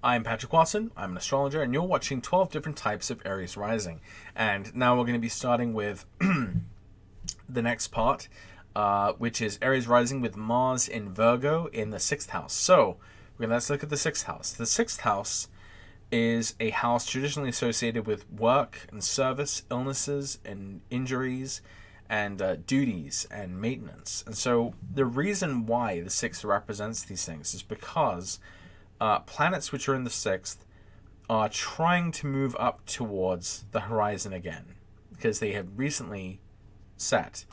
I'm Patrick Watson, I'm an astrologer, and you're watching 12 different types of Aries Rising. And now we're going to be starting with the next part, which is Aries Rising with Mars in Virgo in the 6th house. So, let's look at the 6th house. The 6th house is a house traditionally associated with work and service, illnesses and injuries, and duties and maintenance. And so the reason why the 6th represents these things is because planets which are in the 6th are trying to move up towards the horizon again because they have recently set.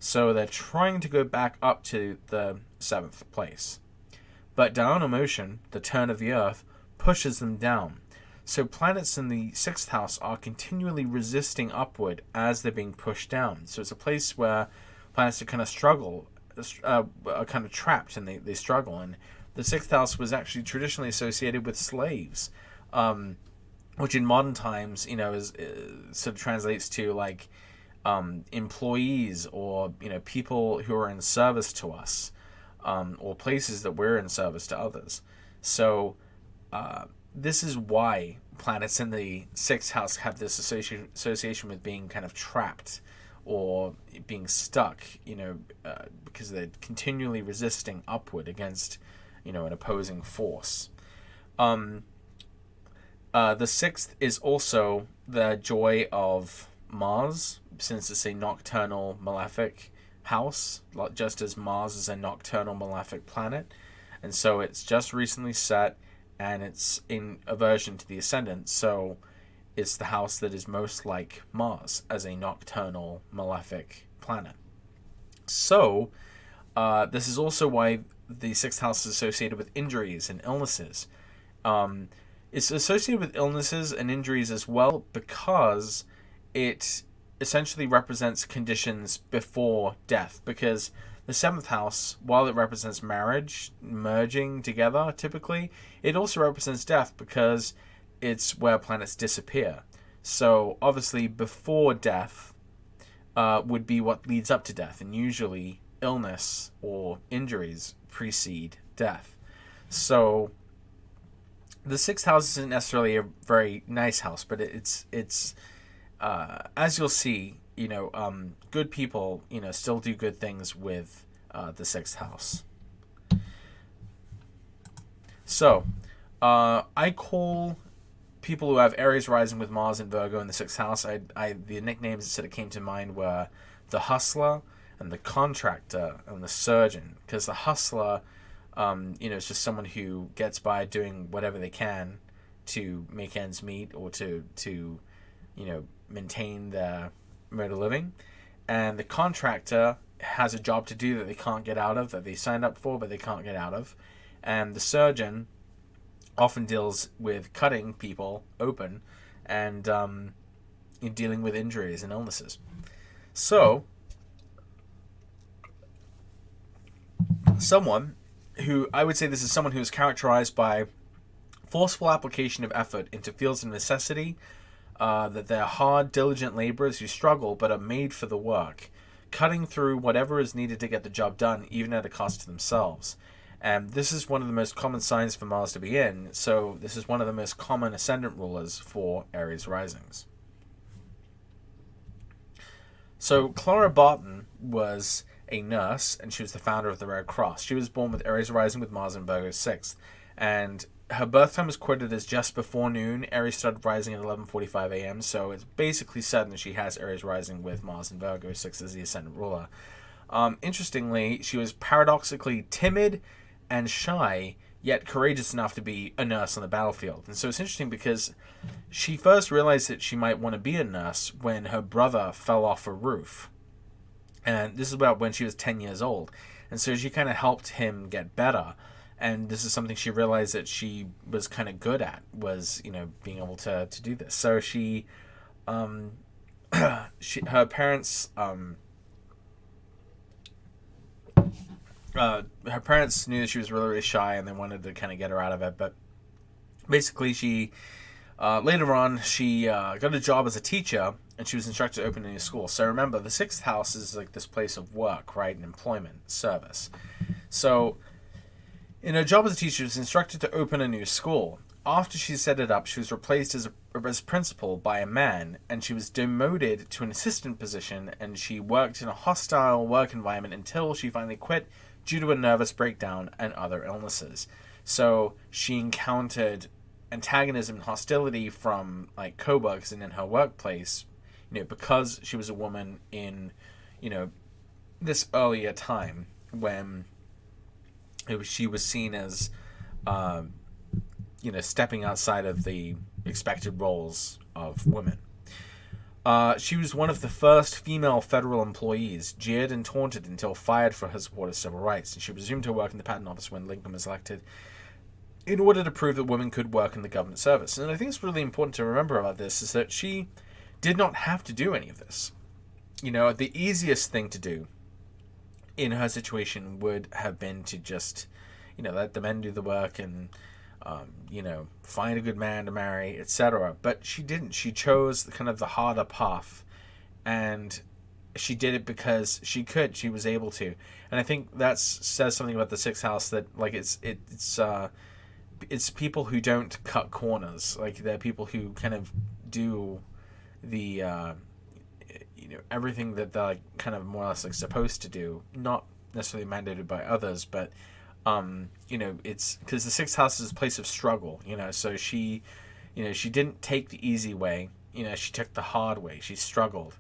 So they're trying to go back up to the 7th place. But diurnal motion, the turn of the Earth, pushes them down. So planets in the 6th house are continually resisting upward as they're being pushed down. So it's a place where planets are kind of struggle, are kind of trapped, and they struggle. And the 6th house was actually traditionally associated with slaves, which in modern times, is sort of translates to like employees or people who are in service to us, or places that we're in service to others. So this is why planets in the 6th house have this association with being kind of trapped or being stuck, because they're continually resisting upward against, an opposing force. The 6th is also the joy of Mars, since it's a nocturnal malefic house, just as Mars is a nocturnal malefic planet. And so it's just recently set, and it's in aversion to the ascendant, so it's the house that is most like Mars as a nocturnal malefic planet. So this is also why the 6th house is associated with injuries and illnesses. It's associated with illnesses and injuries as well because it essentially represents conditions before death, because the 7th house, while it represents marriage, merging together typically, it also represents death because it's where planets disappear. So obviously before death would be what leads up to death, and usually illness or injuries precede death. So the 6th house isn't necessarily a very nice house, but it's as you'll see, good people, still do good things with the 6th house. So, I call people who have Aries rising with Mars and Virgo in the 6th house, the nicknames that sort of came to mind were the hustler and the contractor and the surgeon. Because the hustler, is just someone who gets by doing whatever they can to make ends meet or to maintain their mode of living. And the contractor has a job to do that they can't get out of, that they signed up for but they can't get out of. And the surgeon often deals with cutting people open and dealing with injuries and illnesses. So someone who, I would say this is someone who is characterized by forceful application of effort into fields of necessity, that they're hard, diligent laborers who struggle but are made for the work, cutting through whatever is needed to get the job done, even at a cost to themselves. And this is one of the most common signs for Mars to be in, so this is one of the most common ascendant rulers for Aries risings. So Clara Barton was a nurse, and she was the founder of the Red Cross. She was born with Aries rising with Mars in Virgo 6th, and her birth time was quoted as just before noon. Aries started rising at 11:45 a.m., so it's basically certain that she has Aries rising with Mars in Virgo 6 as the ascendant ruler. Interestingly, she was paradoxically timid and shy, yet courageous enough to be a nurse on the battlefield. And so it's interesting because she first realized that she might want to be a nurse when her brother fell off a roof. And this is about when she was 10 years old. And so she kind of helped him get better. And this is something she realized that she was kind of good at, was, being able to do this. So she, her parents, her parents knew that she was really, really shy, and they wanted to kind of get her out of it. But basically, she later on she got a job as a teacher, and she was instructed to open a new school. So remember, the 6th house is like this place of work, right, and employment, service. So In her job as a teacher, she was instructed to open a new school. After she set it up, she was replaced as principal by a man, and she was demoted to an assistant position, and she worked in a hostile work environment until she finally quit due to a nervous breakdown and other illnesses. So she encountered antagonism and hostility from like co-workers and in her workplace, because she was a woman in, this earlier time when she was seen as, stepping outside of the expected roles of women. She was one of the first female federal employees, jeered and taunted until fired for her support of civil rights, and she resumed her work in the patent office when Lincoln was elected in order to prove that women could work in the government service. And I think it's really important to remember about this is that she did not have to do any of this. The easiest thing to do in her situation would have been to just, let the men do the work and, find a good man to marry, etc. But she didn't. She chose kind of the harder path, and she did it because she could. She was able to, and I think that says something about the sixth house that like it's people who don't cut corners. Like they're people who kind of do the everything that they're like kind of more or less like supposed to do, not necessarily mandated by others, but it's because the sixth house is a place of struggle, so she didn't take the easy way, she took the hard way. She struggled,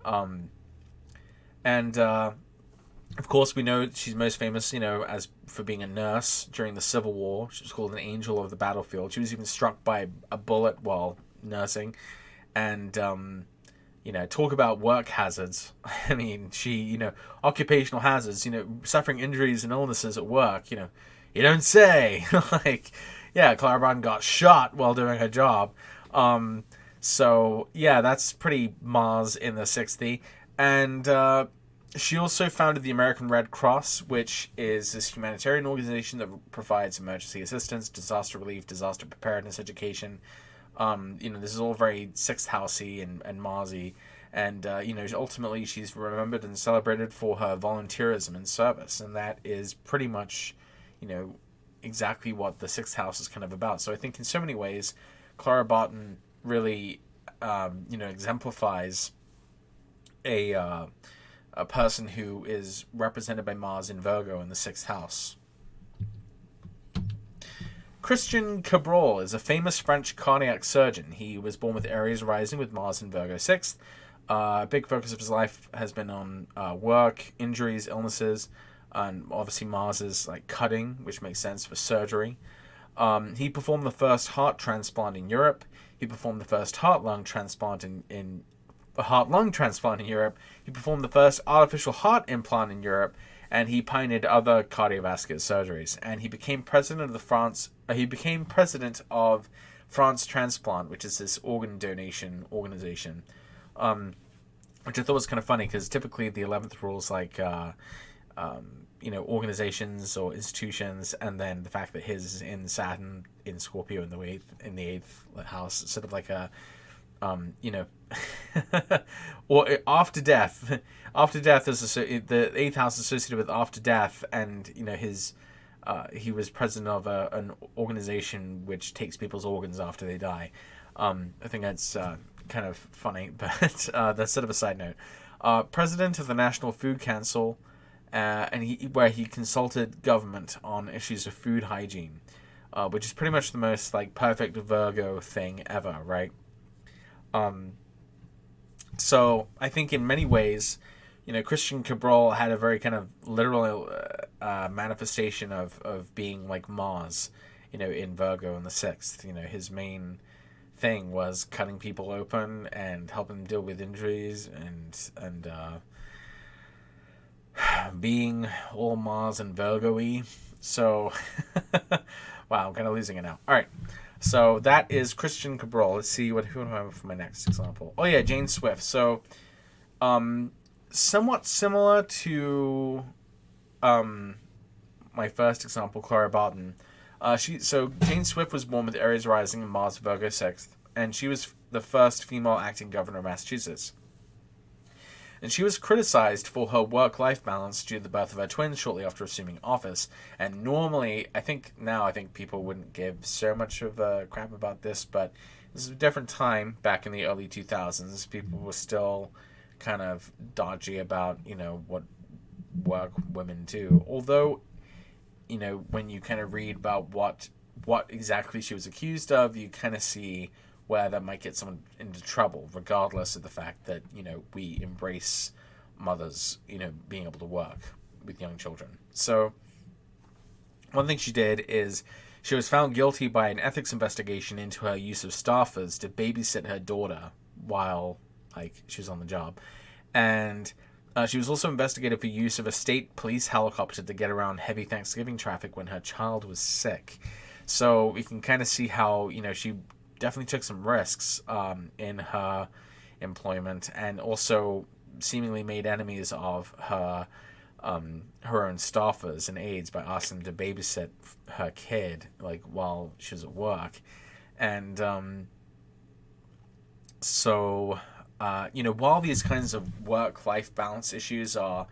and of course we know she's most famous as for being a nurse during the Civil War. She was called an angel of the battlefield. She was even struck by a bullet while nursing, and talk about work hazards. I mean, she, occupational hazards, suffering injuries and illnesses at work, you don't say. Like, yeah, Clara Barton got shot while doing her job. So, yeah, that's pretty Mars in the 60. And she also founded the American Red Cross, which is this humanitarian organization that provides emergency assistance, disaster relief, disaster preparedness, education. This is all very sixth housey and Marsy, and ultimately she's remembered and celebrated for her volunteerism and service, and that is pretty much, exactly what the sixth house is kind of about. So I think in so many ways, Clara Barton really, exemplifies a person who is represented by Mars in Virgo in the sixth house. Christian Cabral is a famous French cardiac surgeon. He was born with Aries Rising with Mars in Virgo 6th. A big focus of his life has been on work, injuries, illnesses, and obviously Mars is like cutting, which makes sense for surgery. He performed the first heart transplant in Europe. He performed the first heart-lung transplant in Europe. He performed the first artificial heart implant in Europe, and he pioneered other cardiovascular surgeries. And he became president of France Transplant, which is this organ donation organization, which I thought was kind of funny because typically the 11th rule is like organizations or institutions, and then the fact that his is in Saturn in Scorpio in the eighth house, sort of like a or after death. After death is the eighth house associated with after death, and he was president of an organization which takes people's organs after they die. I think that's kind of funny, but that's sort of a side note. President of the National Food Council, and where he consulted government on issues of food hygiene, which is pretty much the most like perfect Virgo thing ever, right? So I think in many ways, Christian Cabral had a very kind of literal manifestation of being like Mars, in Virgo in the 6th. His main thing was cutting people open and helping them deal with injuries and being all Mars and Virgo-y. So, wow, I'm kind of losing it now. All right. So that is Christian Cabral. Let's see who do I have for my next example. Oh yeah, Jane Swift. So, somewhat similar to my first example, Clara Barton. Jane Swift was born with Aries Rising and Mars Virgo 6th, and she was the first female acting governor of Massachusetts. And she was criticized for her work-life balance due to the birth of her twins shortly after assuming office. And normally, I think people wouldn't give so much of a crap about this, but this is a different time back in the early 2000s. People were still kind of dodgy about, what work women do. Although, when you kind of read about what exactly she was accused of, you kind of see where that might get someone into trouble, regardless of the fact that, we embrace mothers, being able to work with young children. So one thing she did is she was found guilty by an ethics investigation into her use of staffers to babysit her daughter while, she was on the job. And she was also investigated for use of a state police helicopter to get around heavy Thanksgiving traffic when her child was sick. So we can kind of see how, she definitely took some risks in her employment, and also seemingly made enemies of her own staffers and aides by asking them to babysit her kid, while she was at work. And while these kinds of work-life balance issues are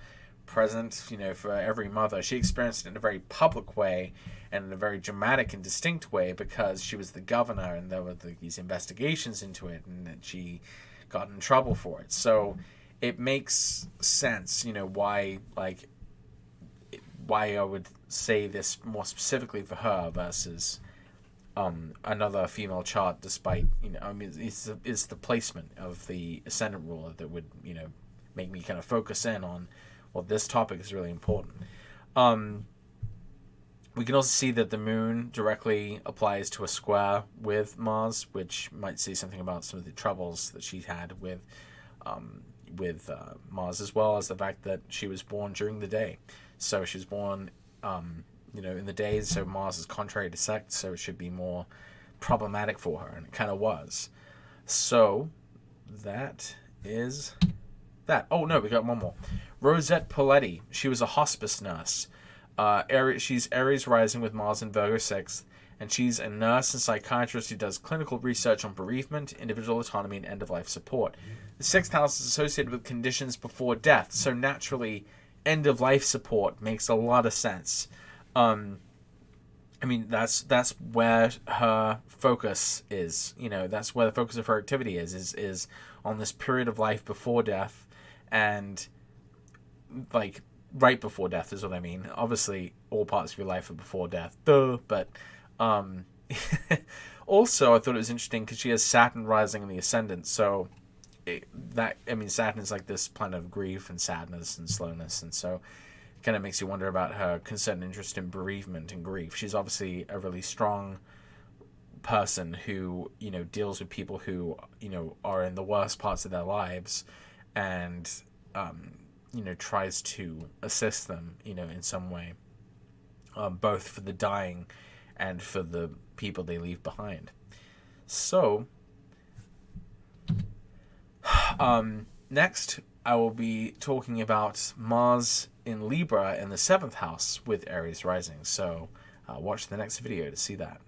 present, for every mother, she experienced it in a very public way and in a very dramatic and distinct way because she was the governor and there were these investigations into it and that she got in trouble for it. So it makes sense, why I would say this more specifically for her versus another female chart, despite, it's the placement of the ascendant ruler that would, make me kind of focus in on, well, this topic is really important. We can also see that the moon directly applies to a square with Mars, which might say something about some of the troubles that she had with Mars, as well as the fact that she was born during the day. So she was born, in the day, so Mars is contrary to sect, so it should be more problematic for her, and it kind of was. So that is that. Oh no, we got one more. Rosette Poletti. She was a hospice nurse. She's Aries rising with Mars in Virgo 6th, and she's a nurse and psychiatrist who does clinical research on bereavement, individual autonomy, and end-of-life support. The 6th house is associated with conditions before death, so naturally, end-of-life support makes a lot of sense. That's where her focus is. That's where the focus of her activity is on this period of life before death, and right before death is what I mean. Obviously, all parts of your life are before death, but also I thought it was interesting because she has Saturn rising in the ascendant, so Saturn is like this planet of grief and sadness and slowness, and so it kind of makes you wonder about her concern and interest in bereavement and grief. She's obviously a really strong person who, deals with people who, are in the worst parts of their lives, and tries to assist them, in some way, both for the dying and for the people they leave behind. So, next I will be talking about Mars in Libra in the 7th house with Aries rising. So, watch the next video to see that.